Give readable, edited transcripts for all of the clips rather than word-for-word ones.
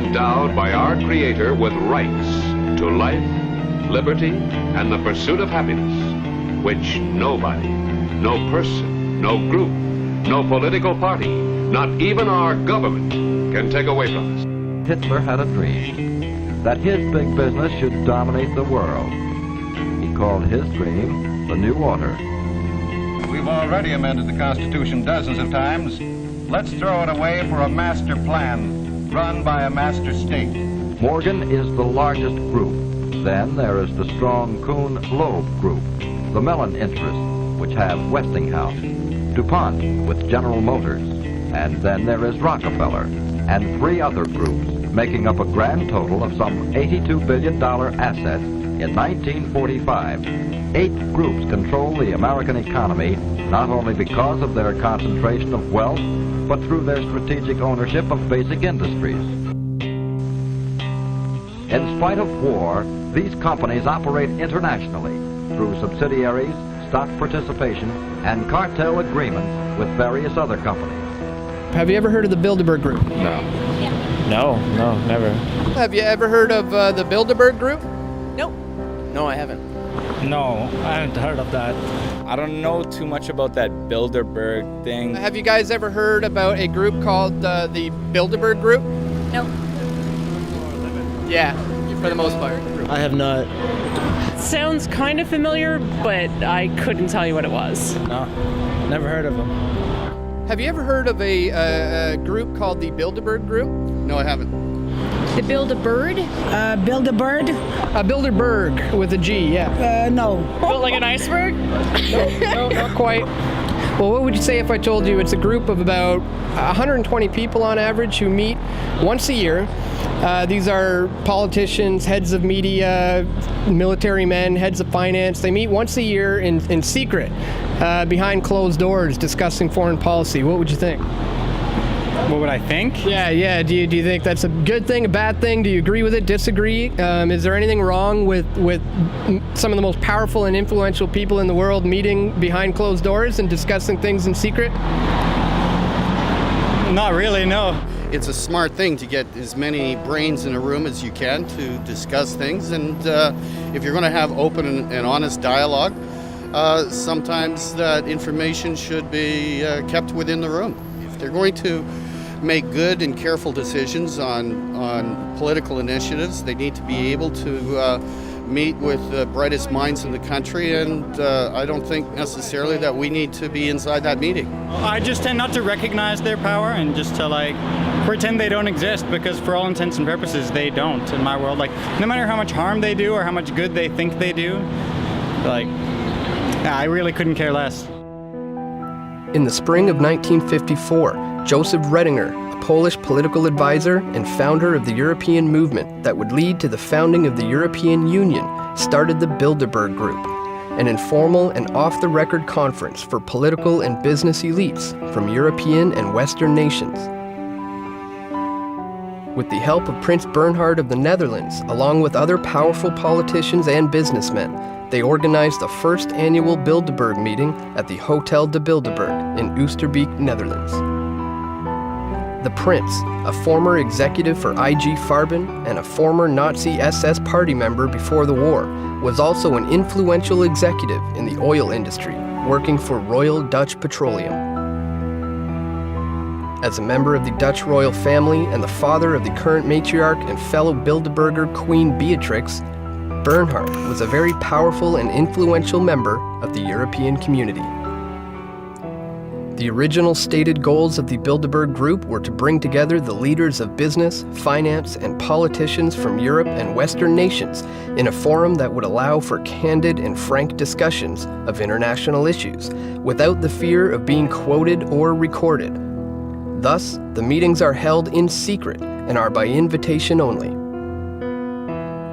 endowed by our Creator with rights to life, liberty, and the pursuit of happiness, which nobody, no person, no group, no political party, not even our government, can take away from us. Hitler had a dream that his big business should dominate the world. He called his dream the New Order. We've already amended the Constitution dozens of times. Let's throw it away for a master plan run by a master state. Morgan is the largest group. Then there is the strong Kuhn-Loeb group, the Mellon interests, which have Westinghouse, DuPont with General Motors, and then there is Rockefeller, and 3 other groups, making up a grand total of some $82 billion assets in 1945. 8 groups control the American economy, not only because of their concentration of wealth, but through their strategic ownership of basic industries. In spite of war, these companies operate internationally through subsidiaries, stock participation, and cartel agreements with various other companies. Have you ever heard of the Bilderberg Group? No. No, never. Have you ever heard of the Bilderberg Group? Nope. No, I haven't. No, I haven't heard of that. I don't know too much about that Bilderberg thing. Have you guys ever heard about a group called the Bilderberg Group? Nope. Yeah, for the most part. I have not. Sounds kind of familiar, but I couldn't tell you what it was. No, never heard of them. Have you ever heard of a group called the Bilderberg Group? No, I haven't. The Build-A-Bird? Bilderberg? Bilderberg with a G, yeah. No. Built like an iceberg? No, not quite. Well, what would you say if I told you it's a group of about 120 people on average who meet once a year? These are politicians, heads of media, military men, heads of finance. They meet once a year in secret, behind closed doors, discussing foreign policy. What would you think? What would I think? Yeah. Do you think that's a good thing, a bad thing? Do you agree with it, disagree? Is there anything wrong with some of the most powerful and influential people in the world meeting behind closed doors and discussing things in secret? Not really, no. It's a smart thing to get as many brains in a room as you can to discuss things, and if you're going to have open and honest dialogue, sometimes that information should be kept within the room. If they're going to make good and careful decisions on political initiatives, they need to be able to meet with the brightest minds in the country, and I don't think necessarily that we need to be inside that meeting. I just tend not to recognize their power and just to pretend they don't exist, because for all intents and purposes they don't in my world. No matter how much harm they do or how much good they think they do, I really couldn't care less. In the spring of 1954, Jozef Retinger, a Polish political advisor and founder of the European movement that would lead to the founding of the European Union, started the Bilderberg Group, an informal and off-the-record conference for political and business elites from European and Western nations. With the help of Prince Bernhard of the Netherlands, along with other powerful politicians and businessmen, they organized the first annual Bilderberg meeting at the Hotel De Bilderberg in Oosterbeek, Netherlands. The Prince, a former executive for IG Farben and a former Nazi SS party member before the war, was also an influential executive in the oil industry, working for Royal Dutch Petroleum. As a member of the Dutch royal family and the father of the current matriarch and fellow Bilderberger Queen Beatrix, Bernhard was a very powerful and influential member of the European community. The original stated goals of the Bilderberg Group were to bring together the leaders of business, finance, and politicians from Europe and Western nations in a forum that would allow for candid and frank discussions of international issues without the fear of being quoted or recorded. Thus, the meetings are held in secret and are by invitation only.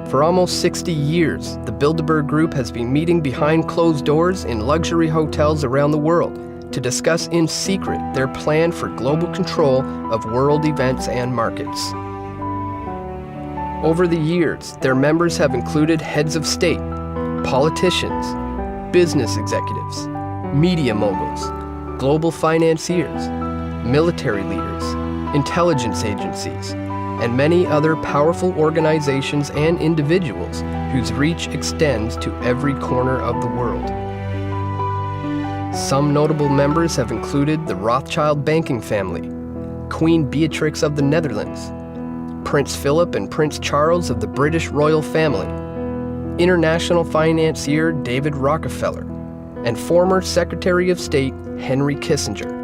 For almost 60 years, the Bilderberg Group has been meeting behind closed doors in luxury hotels around the world to discuss in secret their plan for global control of world events and markets. Over the years, their members have included heads of state, politicians, business executives, media moguls, global financiers, military leaders, intelligence agencies, and many other powerful organizations and individuals whose reach extends to every corner of the world. Some notable members have included the Rothschild banking family, Queen Beatrix of the Netherlands, Prince Philip and Prince Charles of the British royal family, international financier David Rockefeller, and former Secretary of State Henry Kissinger.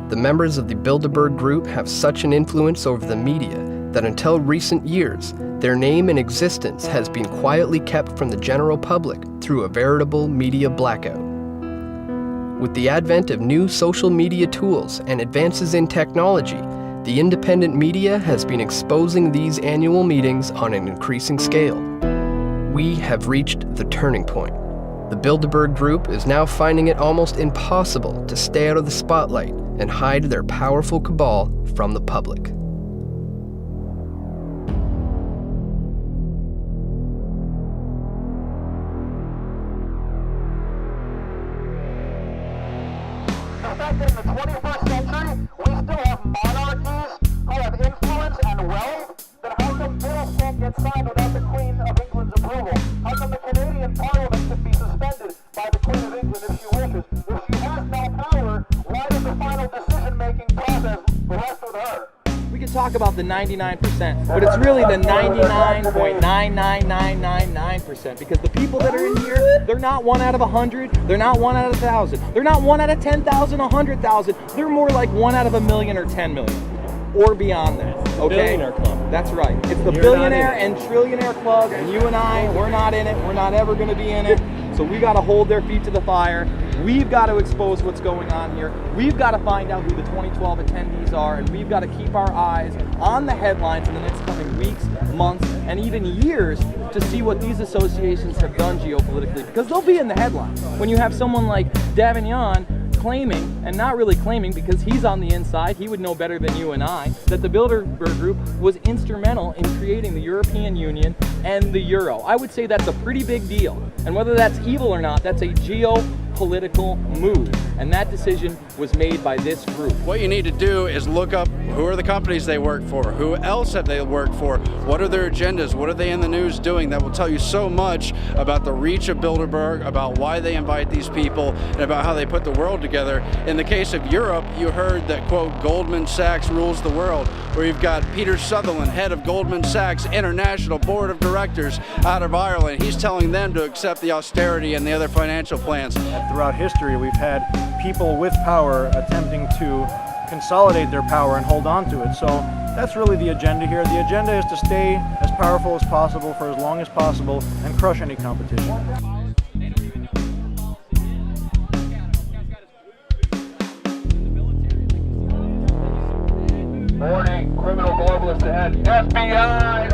The members of the Bilderberg Group have such an influence over the media that until recent years, their name and existence has been quietly kept from the general public through a veritable media blackout. With the advent of new social media tools and advances in technology, the independent media has been exposing these annual meetings on an increasing scale. We have reached the turning point. The Bilderberg Group is now finding it almost impossible to stay out of the spotlight and hide their powerful cabal from the public. The fact that in the 21st century, we still have monarchies who have influence and wealth, then how come bills can't get signed without the Queen of England's approval? How come the Canadian Parliament could be suspended by the Queen of England if she wishes? If she has no power, why does the final decision-making process rest with her? We can talk about the 99%, but it's really the 99.99999%, because the people that are in here, they're not 1 out of 100, they're not 1 out of 1,000, they're not 1 out of 10,000, 100,000, they're more like 1 out of 1,000,000 or 10 million. Or beyond that, okay? Billionaire club. That's right. It's the billionaire and trillionaire club, and you and I, we're not in it. We're not ever going to be in it. So we got to hold their feet to the fire. We've got to expose what's going on here. We've got to find out who the 2012 attendees are, and we've got to keep our eyes on the headlines in the next coming weeks, months, and even years to see what these associations have done geopolitically, because they'll be in the headlines. When you have someone like Davignon claiming, and not really claiming because he's on the inside, he would know better than you and I, that the Bilderberg Group was instrumental in creating the European Union and the Euro. I would say that's a pretty big deal. And whether that's evil or not, that's a geopolitical move. And that decision was made by this group. What you need to do is look up who are the companies they work for, who else have they worked for, what are their agendas, what are they in the news doing. That will tell you so much about the reach of Bilderberg, about why they invite these people, and about how they put the world together. In the case of Europe, you heard that, quote, Goldman Sachs rules the world, where you've got Peter Sutherland, head of Goldman Sachs International Board of Directors out of Ireland. He's telling them to accept the austerity and the other financial plans. And throughout history, we've had people with power attempting to consolidate their power and hold on to it. So that's really the agenda here. The agenda is to stay as powerful as possible for as long as possible and crush any competition. Warning, criminal globalist ahead. FBI!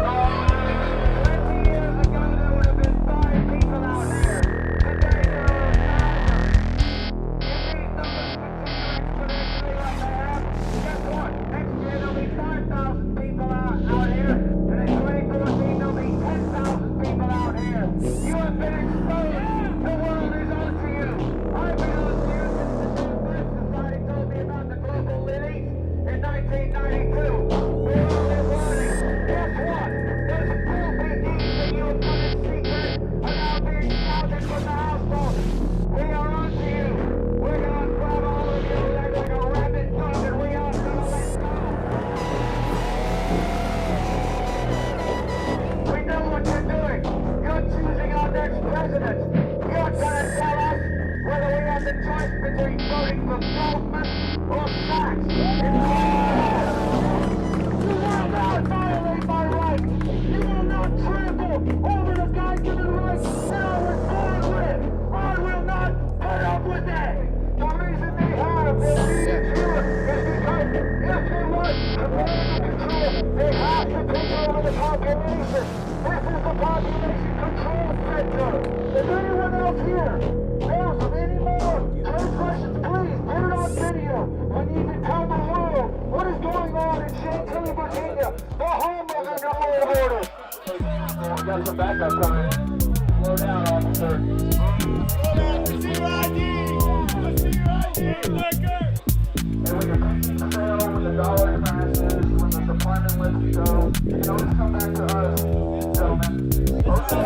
climbing lifts go. Don't come back to us, gentlemen. What's the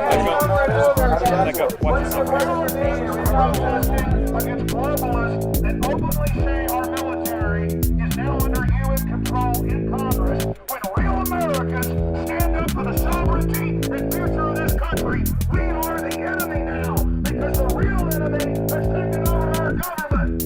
protesting against globalists that openly say our military is now under UN control in Congress when real Americans stand up for the sovereignty and future of this country? We are the enemy now because the real enemy has taken over our government.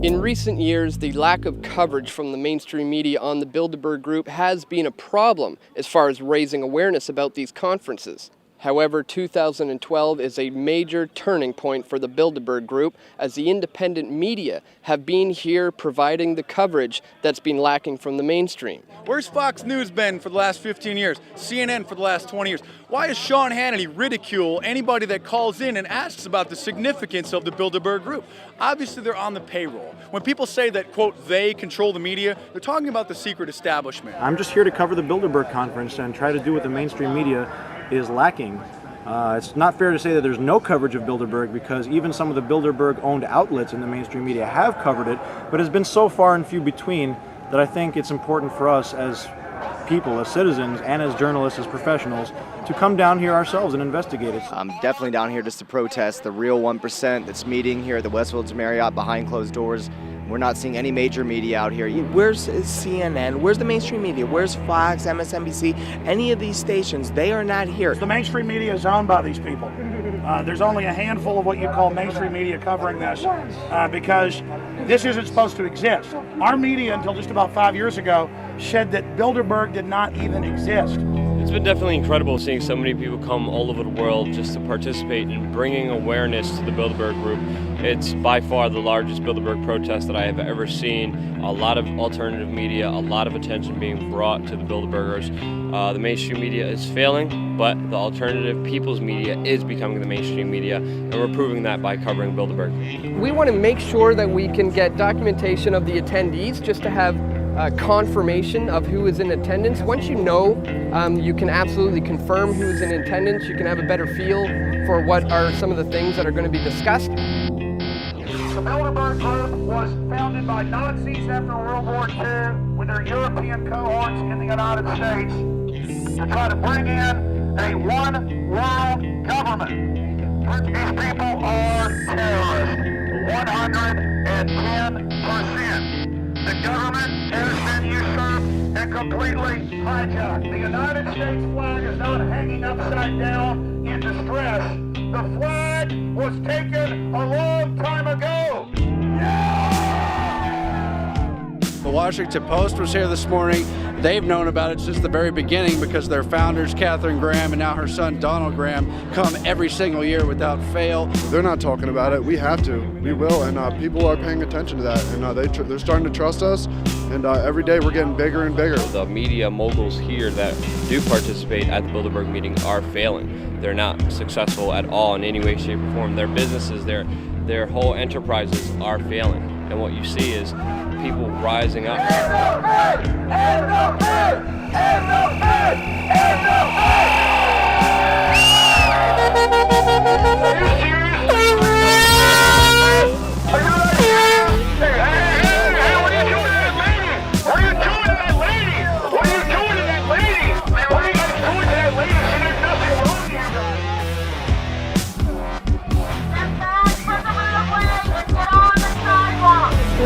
In recent years, the lack of coverage from the mainstream media on the Bilderberg Group has been a problem as far as raising awareness about these conferences. However, 2012 is a major turning point for the Bilderberg Group as the independent media have been here providing the coverage that's been lacking from the mainstream. Where's Fox News been for the last 15 years? CNN for the last 20 years? Why does Sean Hannity ridicule anybody that calls in and asks about the significance of the Bilderberg Group? Obviously, they're on the payroll. When people say that, quote, they control the media, they're talking about the secret establishment. I'm just here to cover the Bilderberg conference and try to do what the mainstream media is lacking. It's not fair to say that there's no coverage of Bilderberg because even some of the Bilderberg-owned outlets in the mainstream media have covered it, but it's been so far and few between that I think it's important for us as people, as citizens, and as journalists, as professionals, to come down here ourselves and investigate it. I'm definitely down here just to protest the real 1% that's meeting here at the Westfields Marriott behind closed doors. We're not seeing any major media out here. Where's CNN? Where's the mainstream media? Where's Fox, MSNBC? Any of these stations, they are not here. The mainstream media is owned by these people. There's only a handful of what you call mainstream media covering this because this isn't supposed to exist. Our media, until just about 5 years ago, said that Bilderberg did not even exist. It's been definitely incredible seeing so many people come all over the world just to participate in bringing awareness to the Bilderberg Group. It's by far the largest Bilderberg protest that I have ever seen. A lot of alternative media, a lot of attention being brought to the Bilderbergers. The mainstream media is failing, but the alternative people's media is becoming the mainstream media, and we're proving that by covering Bilderberg. We want to make sure that we can get documentation of the attendees just to have confirmation of who is in attendance. Once you know, you can absolutely confirm who is in attendance. You can have a better feel for what are some of the things that are going to be discussed. The Bilderberg Group was founded by Nazis after World War II with their European cohorts in the United States to try to bring in a one-world government. These people are terrorists, 110%. The government has been usurped and completely hijacked. The United States flag is not hanging upside down in distress. The flag was taken a long time ago. The Washington Post was here this morning. They've known about it since the very beginning because their founders, Katharine Graham and now her son, Donald Graham, come every single year without fail. They're not talking about it. We have to. We will. And people are paying attention to that. And they're starting to trust us. And every day we're getting bigger and bigger. The media moguls here that do participate at the Bilderberg meeting are failing. They're not successful at all in any way, shape, or form. Their businesses, their whole enterprises are failing. And what you see is people rising up.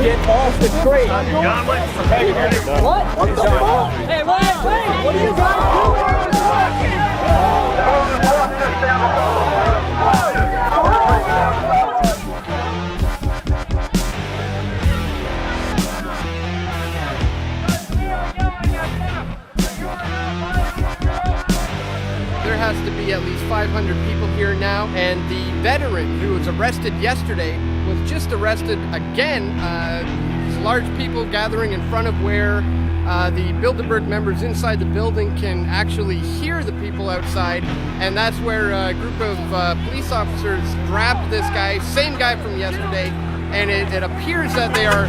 Get off the train. What? What the fuck? Hey, wait. What are you guys There has to be at least 500 people here now, and the veteran who was arrested yesterday was just arrested again. There's large people gathering in front of where the Bilderberg members inside the building can actually hear the people outside, and that's where a group of police officers grabbed this guy, same guy from yesterday, and it appears that they are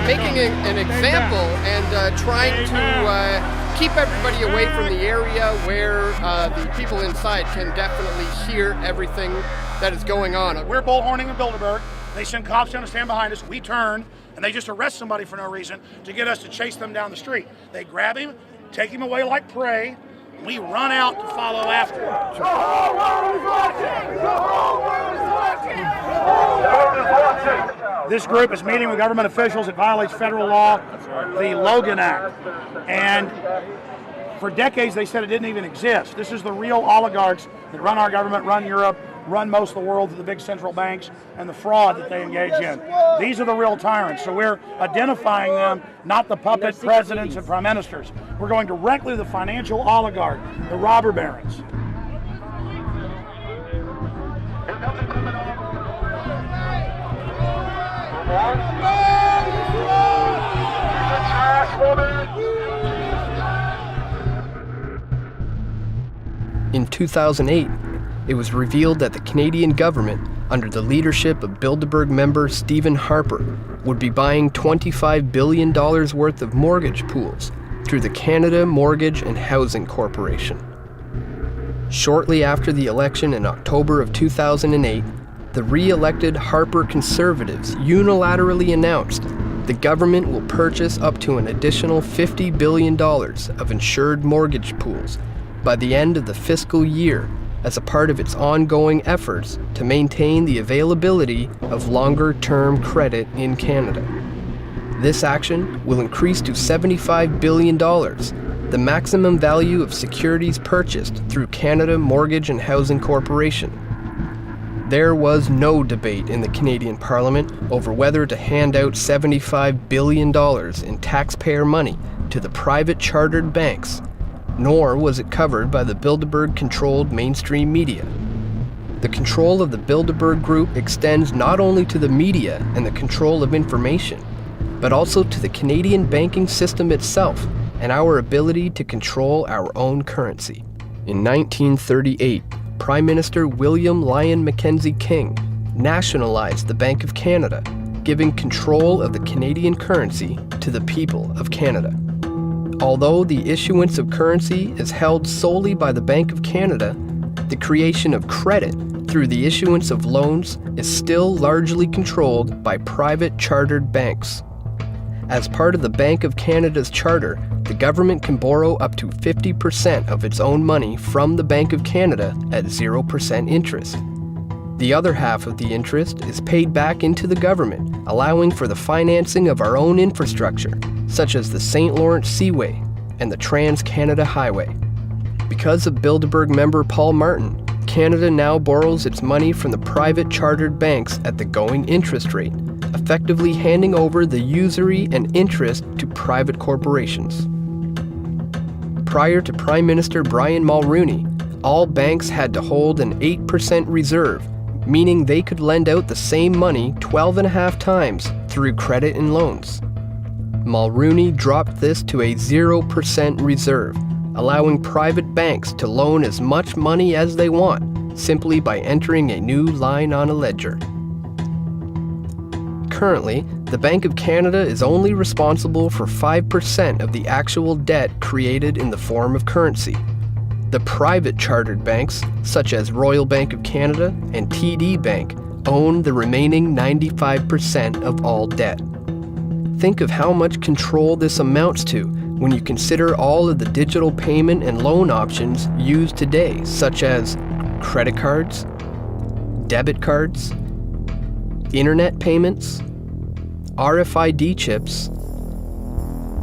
making an example and trying to keep everybody away from the area where the people inside can definitely hear everything that is going on. We're bullhorning in Bilderberg. They send cops down to stand behind us. We turn, and they just arrest somebody for no reason to get us to chase them down the street. They grab him, take him away like prey. We run out to follow after him. The whole world is watching! The whole world is watching! This group is meeting with government officials. It violates federal law, the Logan Act. And for decades, they said it didn't even exist. This is the real oligarchs that run our government, run Europe, run most of the world, the big central banks, and the fraud that they engage in. These are the real tyrants. So we're identifying them, not the puppet presidents and prime ministers. We're going directly to the financial oligarch, the robber barons. In 2008, it was revealed that the Canadian government, under the leadership of Bilderberg member Stephen Harper, would be buying $25 billion worth of mortgage pools through the Canada Mortgage and Housing Corporation. Shortly after the election in October of 2008, the re-elected Harper Conservatives unilaterally announced the government will purchase up to an additional $50 billion of insured mortgage pools by the end of the fiscal year as a part of its ongoing efforts to maintain the availability of longer-term credit in Canada. This action will increase to $75 billion, the maximum value of securities purchased through Canada Mortgage and Housing Corporation. There was no debate in the Canadian Parliament over whether to hand out $75 billion in taxpayer money to the private chartered banks, nor was it covered by the Bilderberg-controlled mainstream media. The control of the Bilderberg Group extends not only to the media and the control of information, but also to the Canadian banking system itself and our ability to control our own currency. In 1938, Prime Minister William Lyon Mackenzie King nationalized the Bank of Canada, giving control of the Canadian currency to the people of Canada. Although the issuance of currency is held solely by the Bank of Canada, the creation of credit through the issuance of loans is still largely controlled by private chartered banks. As part of the Bank of Canada's charter, the government can borrow up to 50% of its own money from the Bank of Canada at 0% interest. The other half of the interest is paid back into the government, allowing for the financing of our own infrastructure, such as the St. Lawrence Seaway and the Trans-Canada Highway. Because of Bilderberg member Paul Martin, Canada now borrows its money from the private chartered banks at the going interest rate, effectively handing over the usury and interest to private corporations. Prior to Prime Minister Brian Mulroney, all banks had to hold an 8% reserve, meaning they could lend out the same money 12.5 times through credit and loans. Mulroney dropped this to a 0% reserve, allowing private banks to loan as much money as they want, simply by entering a new line on a ledger. Currently, the Bank of Canada is only responsible for 5% of the actual debt created in the form of currency. The private chartered banks, such as Royal Bank of Canada and TD Bank, own the remaining 95% of all debt. Think of how much control this amounts to when you consider all of the digital payment and loan options used today, such as credit cards, debit cards, internet payments, RFID chips,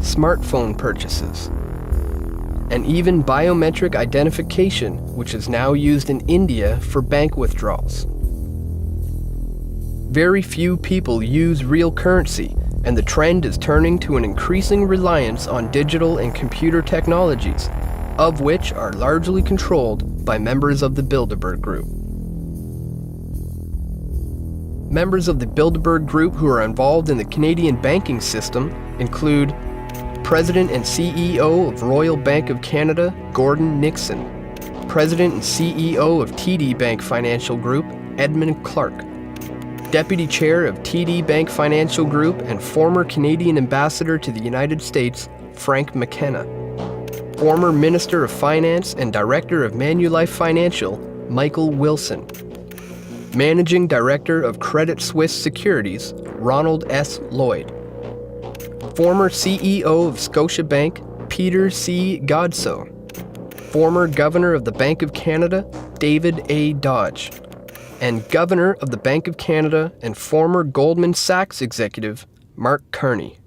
smartphone purchases, and even biometric identification, which is now used in India for bank withdrawals. Very few people use real currency, and the trend is turning to an increasing reliance on digital and computer technologies, of which are largely controlled by members of the Bilderberg Group. Members of the Bilderberg Group who are involved in the Canadian banking system include President and CEO of Royal Bank of Canada, Gordon Nixon, President and CEO of TD Bank Financial Group, Edmund Clark, Deputy Chair of TD Bank Financial Group and former Canadian Ambassador to the United States, Frank McKenna, Former Minister of Finance and Director of Manulife Financial, Michael Wilson. Managing Director of Credit Suisse Securities, Ronald S. Lloyd. Former CEO of Scotiabank, Peter C. Godsoe. Former Governor of the Bank of Canada, David A. Dodge. And Governor of the Bank of Canada and former Goldman Sachs executive, Mark Carney.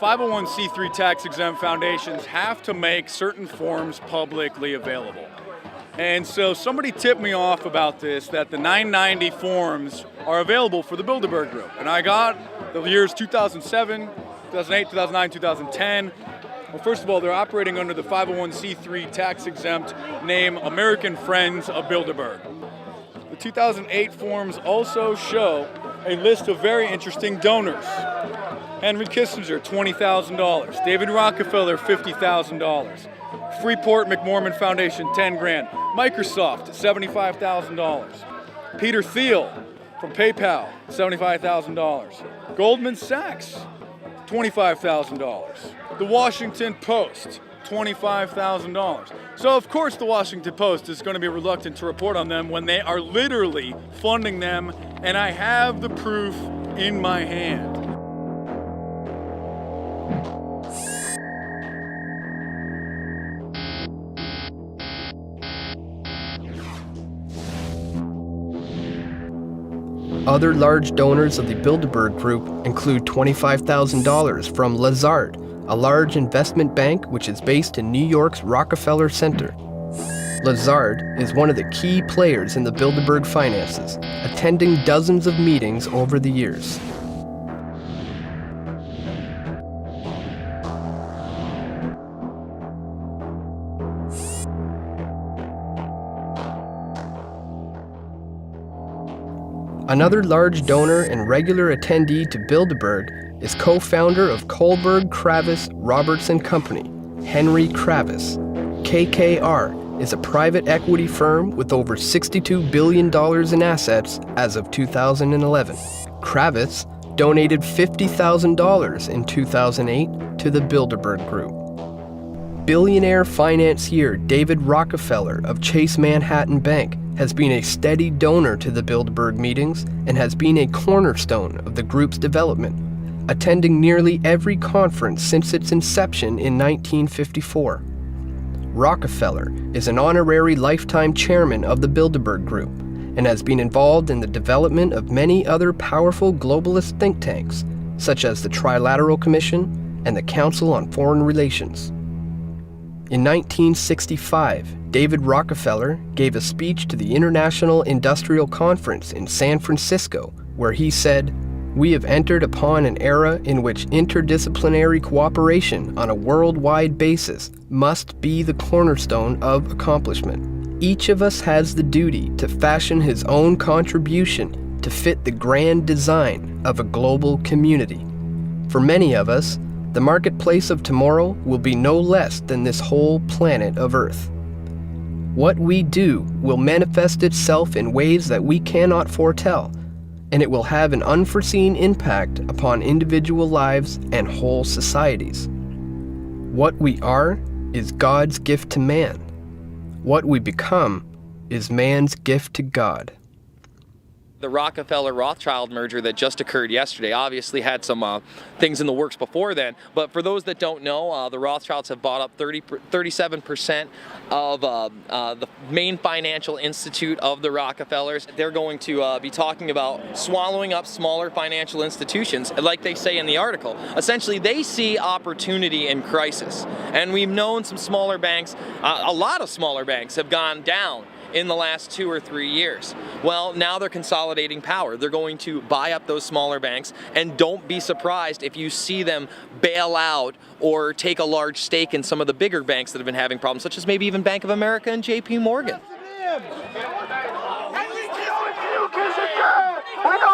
501c3 tax-exempt foundations have to make certain forms publicly available. And so somebody tipped me off about this, that the 990 forms are available for the Bilderberg Group. And I got the years 2007, 2008, 2009, 2010. Well, first of all, they're operating under the 501c3 tax-exempt name American Friends of Bilderberg. The 2008 forms also show a list of very interesting donors. Henry Kissinger, $20,000. David Rockefeller, $50,000. Freeport McMorman Foundation, $10,000. Microsoft, $75,000. Peter Thiel from PayPal, $75,000. Goldman Sachs, $25,000. The Washington Post, $25,000. So of course the Washington Post is going to be reluctant to report on them when they are literally funding them, and I have the proof in my hand. Other large donors of the Bilderberg Group include $25,000 from Lazard, a large investment bank which is based in New York's Rockefeller Center. Lazard is one of the key players in the Bilderberg finances, attending dozens of meetings over the years. Another large donor and regular attendee to Bilderberg is co-founder of Kohlberg, Kravis, Robertson Company, Henry Kravis. KKR is a private equity firm with over $62 billion in assets as of 2011. Kravis donated $50,000 in 2008 to the Bilderberg Group. Billionaire financier David Rockefeller of Chase Manhattan Bank has been a steady donor to the Bilderberg meetings and has been a cornerstone of the group's development, attending nearly every conference since its inception in 1954. Rockefeller is an honorary lifetime chairman of the Bilderberg Group and has been involved in the development of many other powerful globalist think tanks, such as the Trilateral Commission and the Council on Foreign Relations. In 1965, David Rockefeller gave a speech to the International Industrial Conference in San Francisco, where he said, "We have entered upon an era in which interdisciplinary cooperation on a worldwide basis must be the cornerstone of accomplishment. Each of us has the duty to fashion his own contribution to fit the grand design of a global community. For many of us, the marketplace of tomorrow will be no less than this whole planet of Earth. What we do will manifest itself in ways that we cannot foretell, and it will have an unforeseen impact upon individual lives and whole societies. What we are is God's gift to man. What we become is man's gift to God." The Rockefeller-Rothschild merger that just occurred yesterday obviously had some things in the works before then, but for those that don't know, the Rothschilds have bought up 37% of the main financial institute of the Rockefellers. They're going to be talking about swallowing up smaller financial institutions, like they say in the article. Essentially, they see opportunity in crisis, and we've known some smaller banks, a lot of smaller banks have gone down in the last 2 or 3 years. Well, now they're consolidating power. They're going to buy up those smaller banks, and don't be surprised if you see them bail out or take a large stake in some of the bigger banks that have been having problems, such as maybe even Bank of America and JP Morgan. We know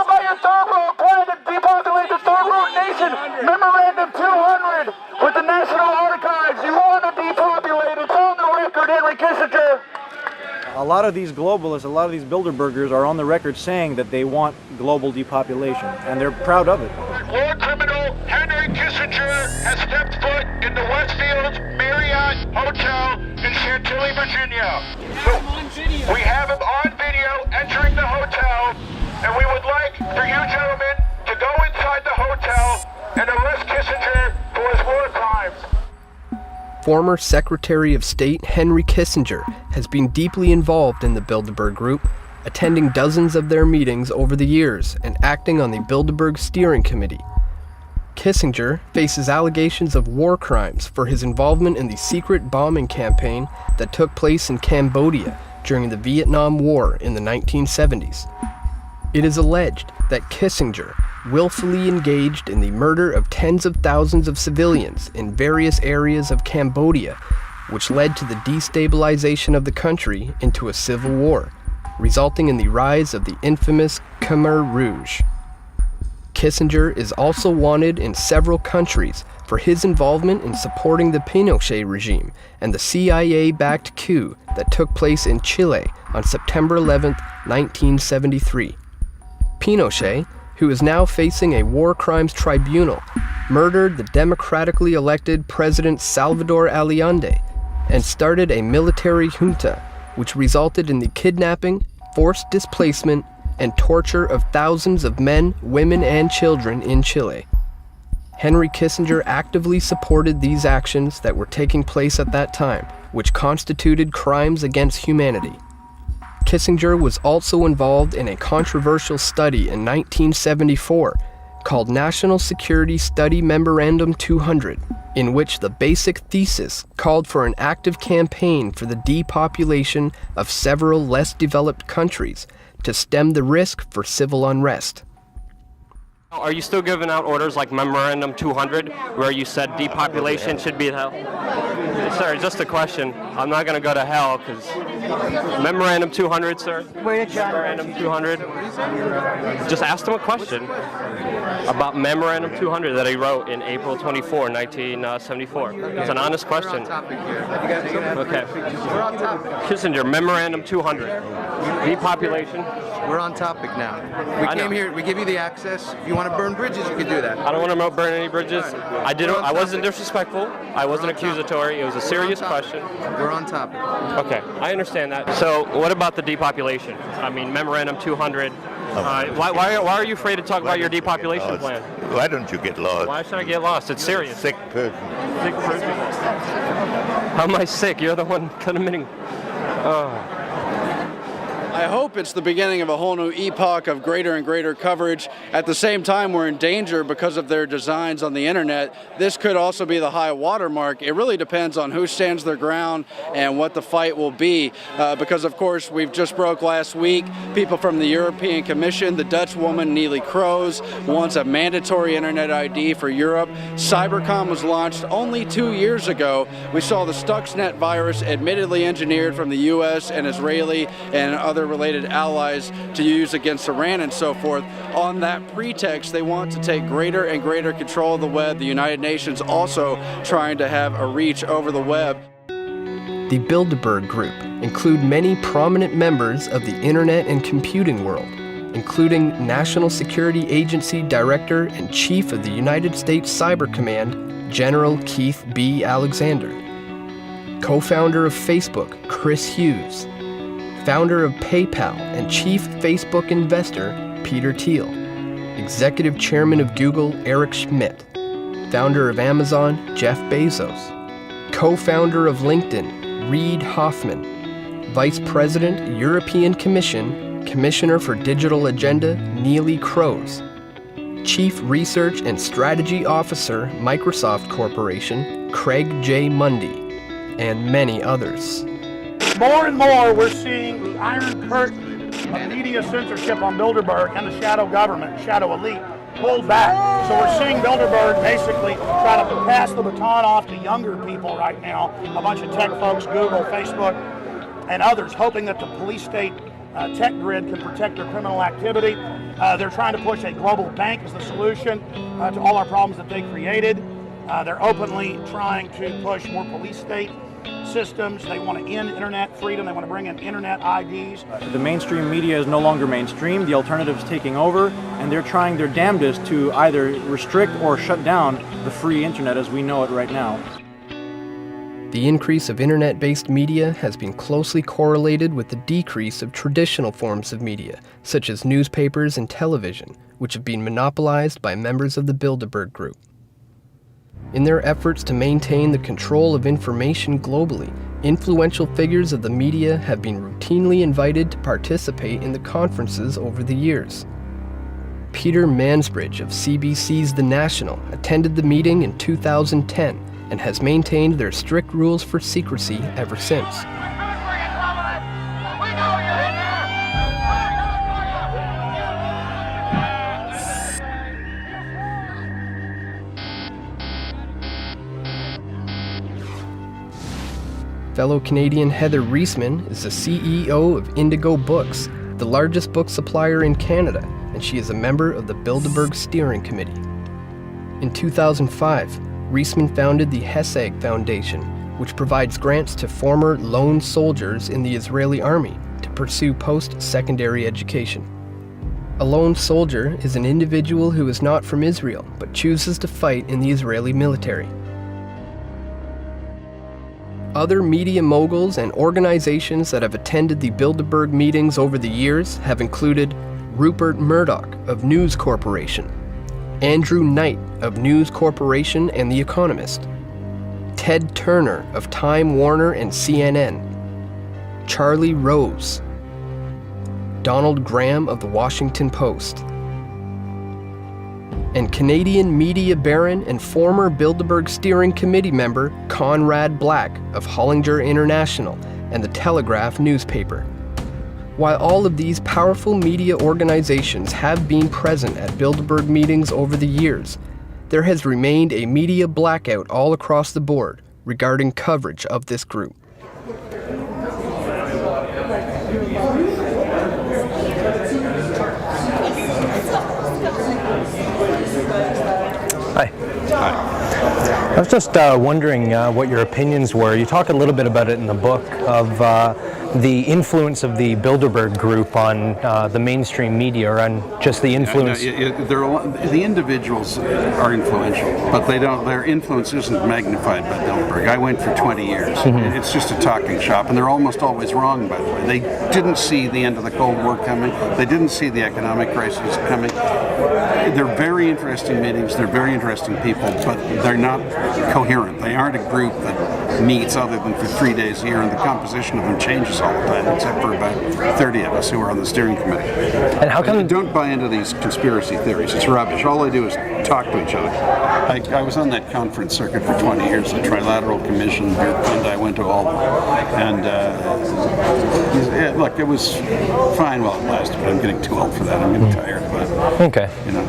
about your third world plan to depopulate the third world nation. Memorandum 200 with the National Archives. You want to depopulate. It's on the record, Henry Kissinger. A lot of these globalists, a lot of these Bilderbergers are on the record saying that they want global depopulation, and they're proud of it. War criminal Henry Kissinger has stepped foot in the Westfield Marriott Hotel in Chantilly, Virginia. We have him on video entering the hotel, and we would like for you gentlemen to go inside the hotel and arrest Kissinger for his war crimes. Former Secretary of State Henry Kissinger has been deeply involved in the Bilderberg Group, attending dozens of their meetings over the years and acting on the Bilderberg Steering Committee. Kissinger faces allegations of war crimes for his involvement in the secret bombing campaign that took place in Cambodia during the Vietnam War in the 1970s. It is alleged that Kissinger willfully engaged in the murder of tens of thousands of civilians in various areas of Cambodia, which led to the destabilization of the country into a civil war, resulting in the rise of the infamous Khmer Rouge. Kissinger is also wanted in several countries for his involvement in supporting the Pinochet regime and the CIA-backed coup that took place in Chile on September 11, 1973. Pinochet, who is now facing a war crimes tribunal, murdered the democratically elected President Salvador Allende and started a military junta, which resulted in the kidnapping, forced displacement, and torture of thousands of men, women, and children in Chile. Henry Kissinger actively supported these actions that were taking place at that time, which constituted crimes against humanity. Kissinger was also involved in a controversial study in 1974 called National Security Study Memorandum 200, in which the basic thesis called for an active campaign for the depopulation of several less developed countries to stem the risk for civil unrest. Are you still giving out orders like Memorandum 200, where you said depopulation should be hell? Sir, just a question. I'm not going to go to hell because Memorandum 200, sir. Memorandum 200. Just asked him a question about Memorandum 200 that he wrote in April 24, 1974. It's an honest question. Okay. Kissinger, Memorandum 200. Depopulation. We're on topic now. We came here, we give you the access. If you want to burn bridges, you can do that. I don't want to burn any bridges. I wasn't disrespectful. I wasn't accusatory. It was a serious question. We're on topic. Okay, I understand that. So what about the depopulation? I mean, Memorandum 200. Why are you afraid to talk about your depopulation plan? Why don't you get lost? Why should I get lost? It's serious. Sick person. Sick person. How am I sick? You're the one committing. I hope it's the beginning of a whole new epoch of greater and greater coverage. At the same time, we're in danger because of their designs on the internet. This could also be the high watermark. It really depends on who stands their ground and what the fight will be. Because, of course, we've just broke last week. People from the European Commission, the Dutch woman Neelie Kroes, wants a mandatory internet ID for Europe. Cybercom was launched only 2 years ago. We saw the Stuxnet virus admittedly engineered from the U.S. and Israeli and other related allies to use against Iran and so forth. On that pretext, they want to take greater and greater control of the web. The United Nations also trying to have a reach over the web. The Bilderberg Group include many prominent members of the internet and computing world, including National Security Agency Director and Chief of the United States Cyber Command, General Keith B. Alexander, co-founder of Facebook, Chris Hughes, founder of PayPal and chief Facebook investor, Peter Thiel, executive chairman of Google, Eric Schmidt, founder of Amazon, Jeff Bezos, co-founder of LinkedIn, Reid Hoffman, vice president, European Commission, commissioner for Digital Agenda, Neelie Kroes, chief research and strategy officer, Microsoft Corporation, Craig J. Mundy, and many others. More and more, we're seeing the iron curtain of media censorship on Bilderberg and the shadow government, shadow elite, pulled back. So we're seeing Bilderberg basically try to pass the baton off to younger people right now, a bunch of tech folks, Google, Facebook, and others, hoping that the police state tech grid can protect their criminal activity. They're trying to push a global bank as the solution to all our problems that they created. They're openly trying to push more police state systems. They want to end internet freedom. They want to bring in internet IDs. The mainstream media is no longer mainstream. The alternative's taking over, and they're trying their damnedest to either restrict or shut down the free internet as we know it right now. The increase of internet-based media has been closely correlated with the decrease of traditional forms of media, such as newspapers and television, which have been monopolized by members of the Bilderberg Group. In their efforts to maintain the control of information globally, influential figures of the media have been routinely invited to participate in the conferences over the years. Peter Mansbridge of CBC's The National attended the meeting in 2010 and has maintained their strict rules for secrecy ever since. Fellow Canadian Heather Reisman is the CEO of Indigo Books, the largest book supplier in Canada, and she is a member of the Bilderberg Steering Committee. In 2005, Reisman founded the Hesag Foundation, which provides grants to former lone soldiers in the Israeli army to pursue post-secondary education. A lone soldier is an individual who is not from Israel, but chooses to fight in the Israeli military. Other media moguls and organizations that have attended the Bilderberg meetings over the years have included Rupert Murdoch of News Corporation, Andrew Knight of News Corporation and The Economist, Ted Turner of Time Warner and CNN, Charlie Rose, Donald Graham of The Washington Post, and Canadian media baron and former Bilderberg Steering Committee member Conrad Black of Hollinger International and The Telegraph newspaper. While all of these powerful media organizations have been present at Bilderberg meetings over the years, there has remained a media blackout all across the board regarding coverage of this group. Hi. Hi. I was just wondering what your opinions were. You talk a little bit about it in the book of the influence of the Bilderberg Group on the mainstream media, or on just the influence. The individuals are influential, but their influence isn't magnified by Bilderberg. I went for 20 years. Mm-hmm. It's just a talking shop, and they're almost always wrong, by the way. They didn't see the end of the Cold War coming. They didn't see the economic crisis coming. They're very interesting meetings. They're very interesting people, but they're not coherent. They aren't a group that meets other than for 3 days a year, and the composition of them changes all the time, except for about 30 of us who are on the steering committee. And how come? Don't buy into these conspiracy theories. It's rubbish. All they do is talk to each other. I was on that conference circuit for 20 years, the Trilateral Commission, and I went to all of them. And look, it was fine while it lasted, but I'm getting too old for that. I'm getting tired of it. Okay. You know.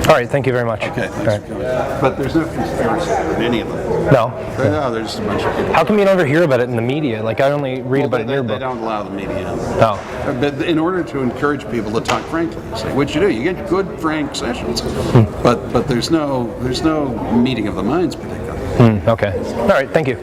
All right. Thank you very much. Okay. Thanks for coming. But there's no conspiracy in any of them. No. No, there's just a bunch of people. How come you never hear about it in the media? Like, I only read about it in your book. They don't allow the media. No. But in order to encourage people to talk frankly, say what you do, you get good frank sessions. But there's no meeting of the minds particularly. Okay. All right. Thank you.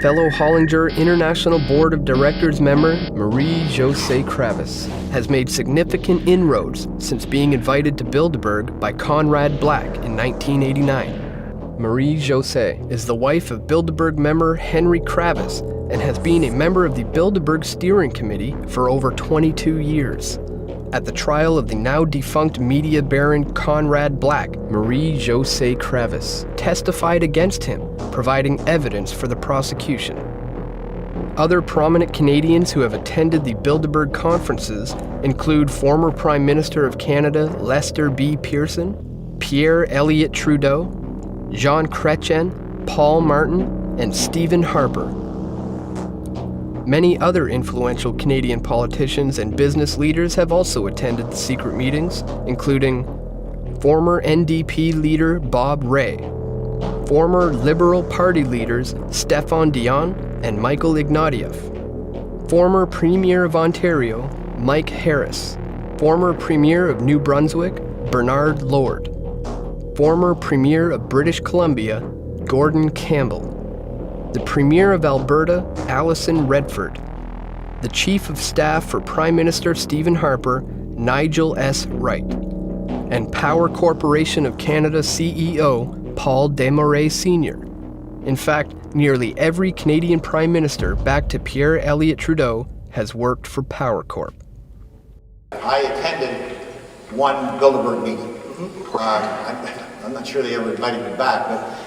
Fellow Hollinger International Board of Directors member Marie-Josée Kravis has made significant inroads since being invited to Bilderberg by Conrad Black in 1989. Marie-Josée is the wife of Bilderberg member Henry Kravis and has been a member of the Bilderberg Steering Committee for over 22 years. At the trial of the now defunct media baron Conrad Black, Marie-Josée Kravis testified against him, providing evidence for the prosecution. Other prominent Canadians who have attended the Bilderberg conferences include former Prime Minister of Canada Lester B. Pearson, Pierre Elliott Trudeau, Jean Chrétien, Paul Martin, and Stephen Harper. Many other influential Canadian politicians and business leaders have also attended the secret meetings, including former NDP leader Bob Rae, former Liberal Party leaders Stéphane Dion and Michael Ignatieff, former Premier of Ontario Mike Harris, former Premier of New Brunswick Bernard Lord, former Premier of British Columbia Gordon Campbell, the Premier of Alberta, Alison Redford, the Chief of Staff for Prime Minister Stephen Harper, Nigel S. Wright, and Power Corporation of Canada CEO Paul Desmarais Sr. In fact, nearly every Canadian Prime Minister back to Pierre Elliott Trudeau has worked for Power Corp. I attended one Bilderberg meeting. I'm not sure they ever invited me back, but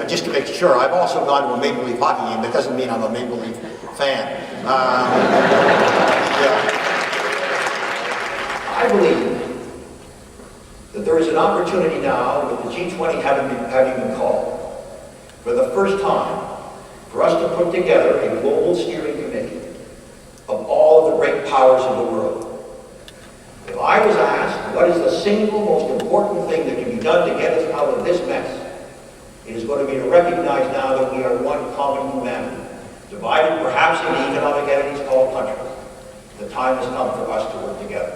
just to make sure, I've also gone to a Maple Leaf hockey game. That doesn't mean I'm a Maple Leaf fan. I believe that there is an opportunity now with the G20 having been called for the first time for us to put together a global steering committee of all of the great powers of the world. If I was asked what is the single most important thing that can be done to get us out of this mess, it is going to be to recognize now that we are one common humanity, divided perhaps into economic entities called countries. The time has come for us to work together.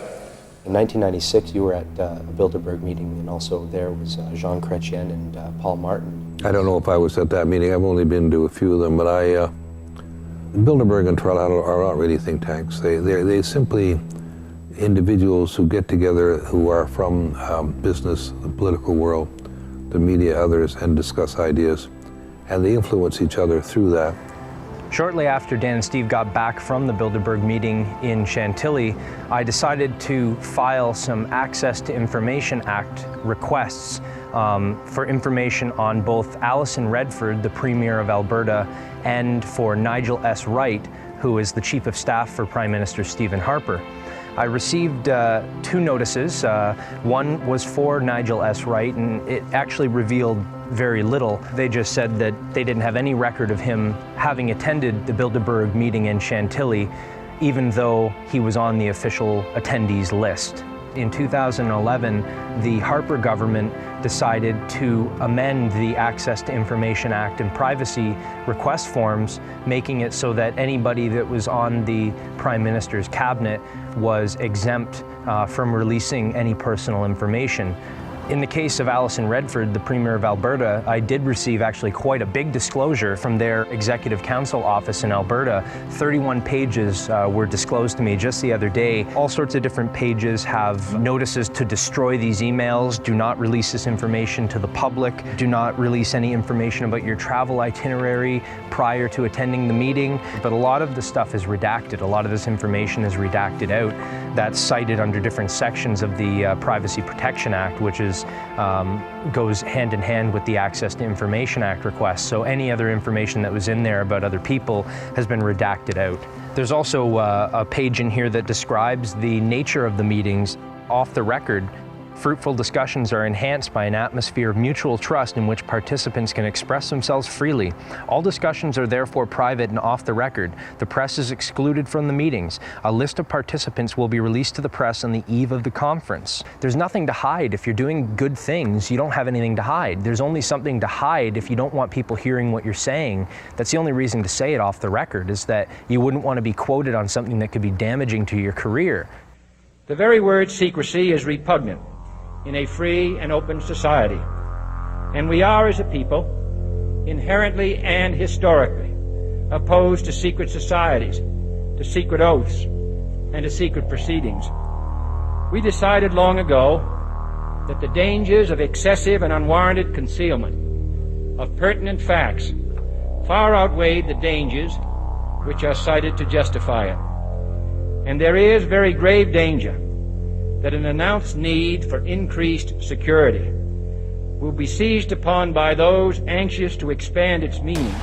In 1996, you were at a Bilderberg meeting, and also there was Jean Chrétien and Paul Martin. I don't know if I was at that meeting. I've only been to a few of them, but Bilderberg and Tralala are not really think tanks. They simply individuals who get together who are from business, the political world, the media, others, and discuss ideas, and they influence each other through that. Shortly after Dan and Steve got back from the Bilderberg meeting in Chantilly, I decided to file some Access to Information Act requests for information on both Alison Redford, the Premier of Alberta, and for Nigel S. Wright, who is the Chief of Staff for Prime Minister Stephen Harper. I received two notices. One was for Nigel S. Wright, and it actually revealed very little. They just said that they didn't have any record of him having attended the Bilderberg meeting in Chantilly, even though he was on the official attendees list. In 2011, the Harper government decided to amend the Access to Information Act and privacy request forms, making it so that anybody that was on the Prime Minister's cabinet was exempt from releasing any personal information. In the case of Alison Redford, the Premier of Alberta, I did receive actually quite a big disclosure from their Executive Council office in Alberta. 31 pages were disclosed to me just the other day. All sorts of different pages have notices to destroy these emails, do not release this information to the public, do not release any information about your travel itinerary prior to attending the meeting. But a lot of the stuff is redacted. A lot of this information is redacted out. That's cited under different sections of the Privacy Protection Act, which goes hand in hand with the Access to Information Act request. So any other information that was in there about other people has been redacted out. There's also a page in here that describes the nature of the meetings off the record. Fruitful discussions are enhanced by an atmosphere of mutual trust in which participants can express themselves freely. All discussions are therefore private and off the record. The press is excluded from the meetings. A list of participants will be released to the press on the eve of the conference. There's nothing to hide. If you're doing good things, you don't have anything to hide. There's only something to hide if you don't want people hearing what you're saying. That's the only reason to say it off the record, is that you wouldn't want to be quoted on something that could be damaging to your career. The very word secrecy is repugnant in a free and open society. And we are, as a people, inherently and historically opposed to secret societies, to secret oaths, and to secret proceedings. We decided long ago that the dangers of excessive and unwarranted concealment of pertinent facts far outweighed the dangers which are cited to justify it. And there is very grave danger that an announced need for increased security will be seized upon by those anxious to expand its meaning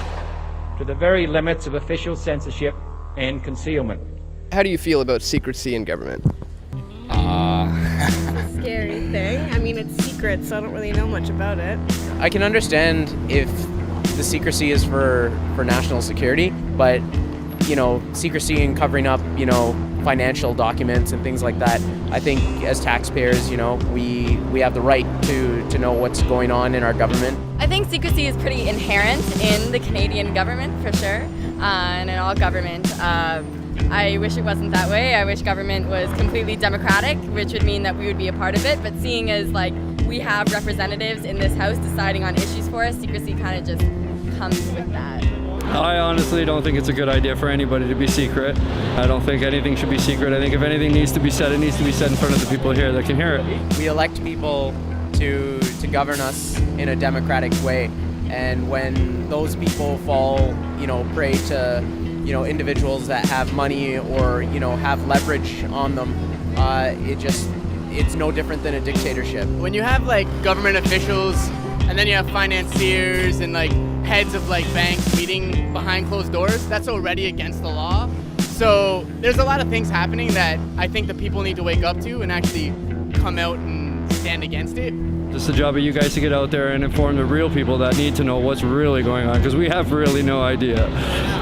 to the very limits of official censorship and concealment. How do you feel about secrecy in government? It's a scary thing. I mean, it's secret, so I don't really know much about it. I can understand if the secrecy is for national security, but, you know, secrecy and covering up, you know, financial documents and things like that, I think as taxpayers, you know, we have the right to know what's going on in our government. I think secrecy is pretty inherent in the Canadian government, for sure, and in all government. I wish it wasn't that way. I wish government was completely democratic, which would mean that we would be a part of it, but seeing as like we have representatives in this house deciding on issues for us, secrecy kind of just comes with that. I honestly don't think it's a good idea for anybody to be secret. I don't think anything should be secret. I think if anything needs to be said, it needs to be said in front of the people here that can hear it. We elect people to govern us in a democratic way, and when those people fall, prey to, individuals that have money or, have leverage on them, it's no different than a dictatorship. When you have like government officials and then you have financiers and like heads of like banks meeting behind closed doors, that's already against the law. So there's a lot of things happening that I think the people need to wake up to and actually come out and stand against it. It's the job of you guys to get out there and inform the real people that need to know what's really going on, because we have really no idea.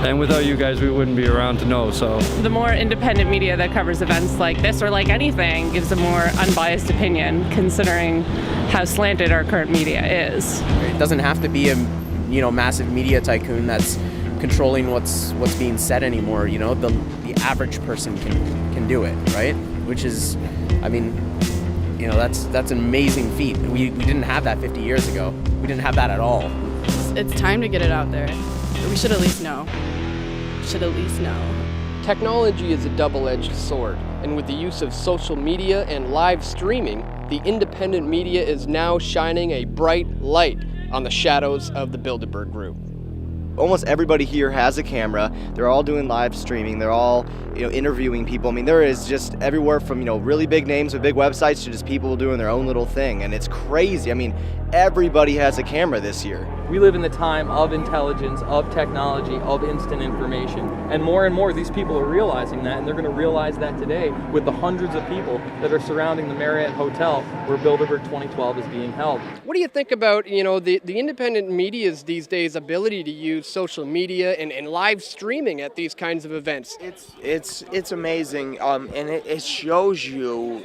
And without you guys, we wouldn't be around to know, so. The more independent media that covers events like this or like anything gives a more unbiased opinion, considering how slanted our current media is. It doesn't have to be a, massive media tycoon that's controlling what's being said anymore. The average person can do it, right? Which is, that's an amazing feat. We didn't have that 50 years ago. We didn't have that at all. It's time to get it out there. We should at least know. Technology is a double-edged sword, and with the use of social media and live streaming, the independent media is now shining a bright light on the shadows of the Bilderberg Group. Almost everybody here has a camera. They're all doing live streaming. They're all, interviewing people. There is just everywhere from, really big names with big websites to just people doing their own little thing. And it's crazy. Everybody has a camera this year. We live in the time of intelligence, of technology, of instant information. And more these people are realizing that, and they're going to realize that today with the hundreds of people that are surrounding the Marriott Hotel where Bilderberg 2012 is being held. What do you think about, the independent media's these days ability to use social media and live streaming at these kinds of events? It's amazing, and it shows you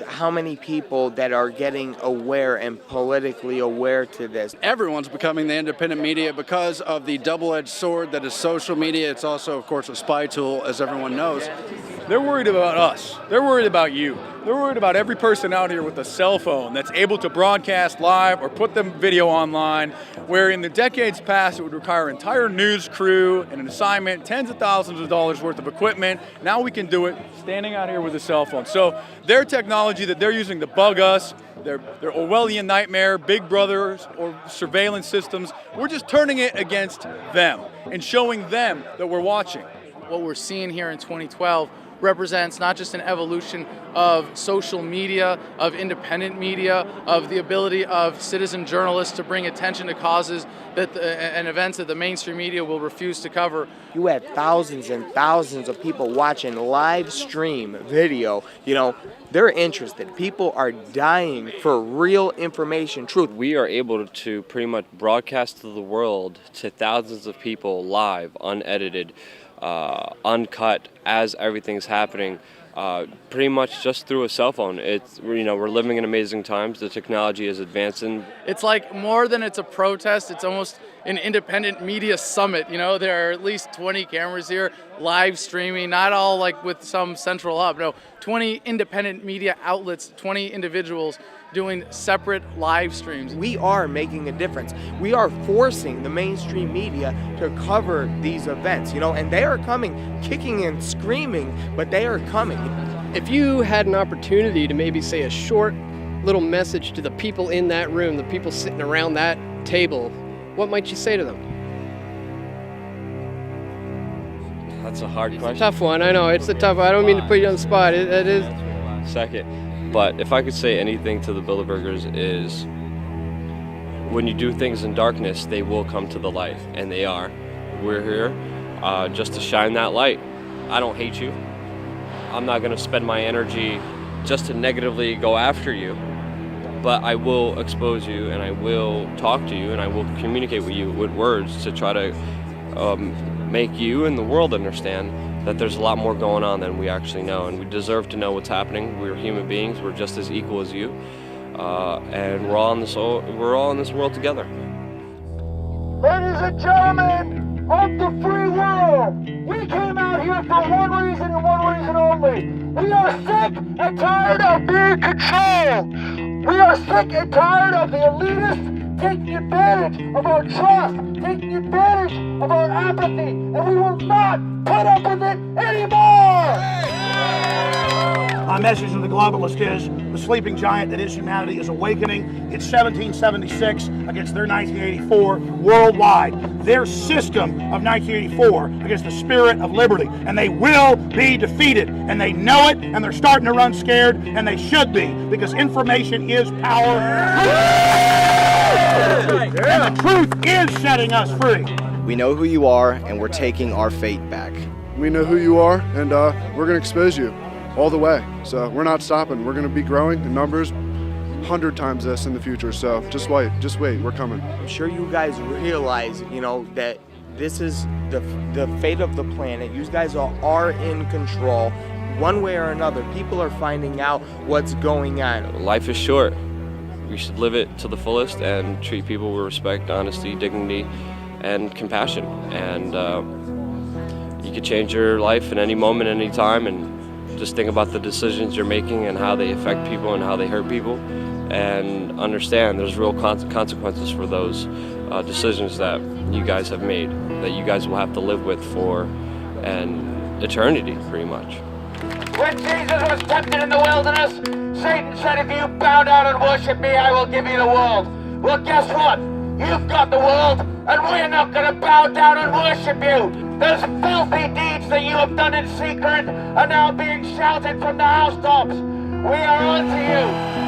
how many people that are getting aware and politically aware to this. Everyone's becoming the independent media because of the double-edged sword that is social media. It's also, of course, a spy tool, as everyone knows. They're worried about us. They're worried about you. They're worried about every person out here with a cell phone that's able to broadcast live or put the video online, where in the decades past it would require an entire news crew and an assignment, tens of thousands of dollars worth of equipment. Now we can do it standing out here with a cell phone. So their technology that they're using to bug us, their Orwellian nightmare, Big Brothers or surveillance systems, we're just turning it against them and showing them that we're watching. What we're seeing here in 2012 represents not just an evolution of social media, of independent media, of the ability of citizen journalists to bring attention to causes and events that the mainstream media will refuse to cover. You had thousands and thousands of people watching live stream video. They're interested. People are dying for real information, truth. We are able to pretty much broadcast to the world to thousands of people live, unedited, uncut, as everything's happening, pretty much just through a cell phone. We're living in amazing times. The technology is advancing. It's like more than it's a protest, it's almost an independent media summit. There are at least 20 cameras here, live streaming, not all like with some central hub. No, 20 independent media outlets, 20 individuals doing separate live streams. We are making a difference. We are forcing the mainstream media to cover these events, and they are coming, kicking and screaming, but they are coming. If you had an opportunity to maybe say a short little message to the people in that room, the people sitting around that table, what might you say to them? That's a hard question. Tough one, I know. It's a tough one. I don't mean to put you on the spot. It is. Second. But if I could say anything to the Bilderbergers is, when you do things in darkness, they will come to the light, and they are. We're here just to shine that light. I don't hate you. I'm not going to spend my energy just to negatively go after you, but I will expose you, and I will talk to you, and I will communicate with you with words to try to make you and the world understand that there's a lot more going on than we actually know, and we deserve to know what's happening. We're human beings. We're just as equal as you, and we're all in this world together. Ladies and gentlemen of the free world, we came out here for one reason and one reason only. We are sick and tired of being controlled. We are sick and tired of the elitist taking advantage of our trust, taking advantage of our apathy, and we will not put up with it anymore! My message to the globalist is the sleeping giant that is humanity is awakening. It's 1776 against their 1984 worldwide. Their system of 1984 against the spirit of liberty. And they will be defeated. And they know it, and they're starting to run scared, and they should be, because information is power. And the truth is setting us free. We know who you are, and we're taking our fate back. We know who you are, and we're going to expose you all the way. So we're not stopping. We're going to be growing in numbers 100 times this in the future. So just wait, we're coming. I'm sure you guys realize, that this is the fate of the planet. You guys are in control. One way or another, people are finding out what's going on. Life is short. We should live it to the fullest and treat people with respect, honesty, dignity, and compassion. And you could change your life at any moment, any time, and just think about the decisions you're making and how they affect people and how they hurt people, and understand there's real consequences for those decisions that you guys have made, that you guys will have to live with for an eternity, pretty much. When Jesus was tempted in the wilderness, Satan said, if you bow down and worship me, I will give you the world. Well, guess what? You've got the world, and we're not going to bow down and worship you. Those filthy deeds that you have done in secret are now being shouted from the housetops. We are on to you.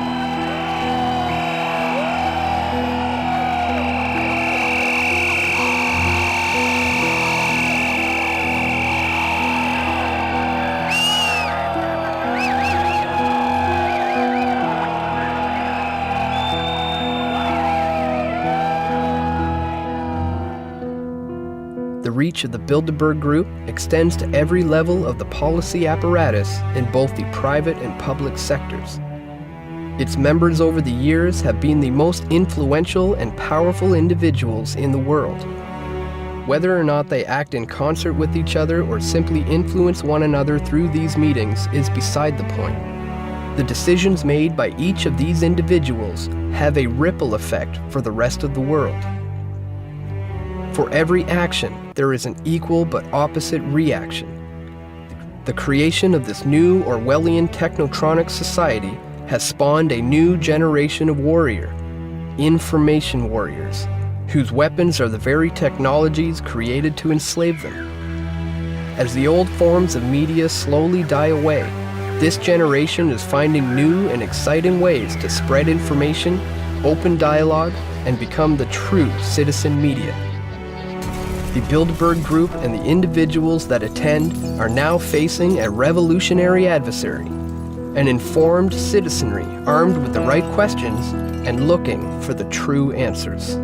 The reach of the Bilderberg Group extends to every level of the policy apparatus in both the private and public sectors. Its members over the years have been the most influential and powerful individuals in the world. Whether or not they act in concert with each other or simply influence one another through these meetings is beside the point. The decisions made by each of these individuals have a ripple effect for the rest of the world. For every action, there is an equal but opposite reaction. The creation of this new Orwellian technotronic society has spawned a new generation of warrior, information warriors, whose weapons are the very technologies created to enslave them. As the old forms of media slowly die away, this generation is finding new and exciting ways to spread information, open dialogue, and become the true citizen media. The Bilderberg Group and the individuals that attend are now facing a revolutionary adversary, an informed citizenry armed with the right questions and looking for the true answers.